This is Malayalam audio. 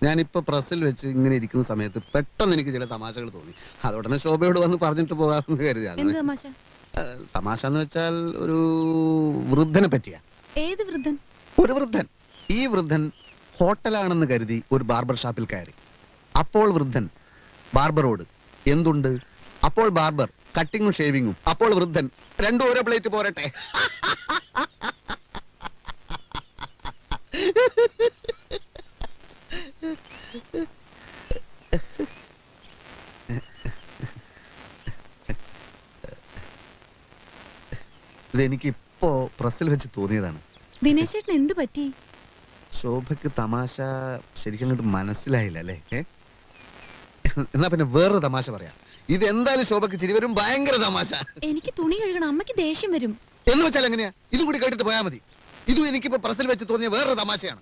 ഞാനിപ്പോ പ്രസ്സിൽ വെച്ച് ഇങ്ങനെ ഇരിക്കുന്ന സമയത്ത് പെട്ടെന്ന് എനിക്ക് ചില തമാശകൾ തോന്നി. അതോടനെ ശോഭയോട് വന്ന് പറഞ്ഞിട്ട് പോകാമെന്ന് കരുതി. എന്ത് തമാശ? തമാശ എന്ന് വെച്ചാൽ ഒരു വൃദ്ധനെ പറ്റിയാ. ഏത് വൃദ്ധൻ? ഒരു വൃദ്ധൻ. ഈ വൃദ്ധൻ ഹോട്ടലാണെന്ന് കരുതി ഒരു ബാർബർ ഷാപ്പിൽ കയറി. അപ്പോൾ വൃദ്ധൻ ബാർബറോട് എന്തുണ്ട്? അപ്പോൾ ബാർബർ കട്ടിങ്ങും ഷേവിങ്ങും. അപ്പോൾ വൃദ്ധൻ രണ്ടും ഓരോ പ്ലേറ്റ് പോരട്ടെ. ഇതെനിക്ക് ഇപ്പോ പ്രസ്സിൽ വെച്ച് തോന്നിയതാണ്. ദിനേശ് ചേട്ടൻ എന്ത് പറ്റി? ശോഭയ്ക്ക് തമാശ ശരിക്കും അങ്ങോട്ട് മനസ്സിലായില്ല അല്ലേ? എന്നാ പിന്നെ വേറൊരു തമാശ പറയാം. ഇതെന്തായാലും ശോഭയ്ക്ക് ചിരി വരും. ഭയങ്കര തമാശ. എനിക്ക് തുണി കഴുകണം, അമ്മയ്ക്ക് ദേഷ്യം വരും. എന്ന് വെച്ചാൽ എങ്ങനെയാ? ഇതും കൂടി കേട്ടിട്ട് പോയാൽ മതി. ഇതും എനിക്കിപ്പോ പ്രസ്സിൽ വെച്ച് തോന്നിയ വേറൊരു തമാശയാണ്.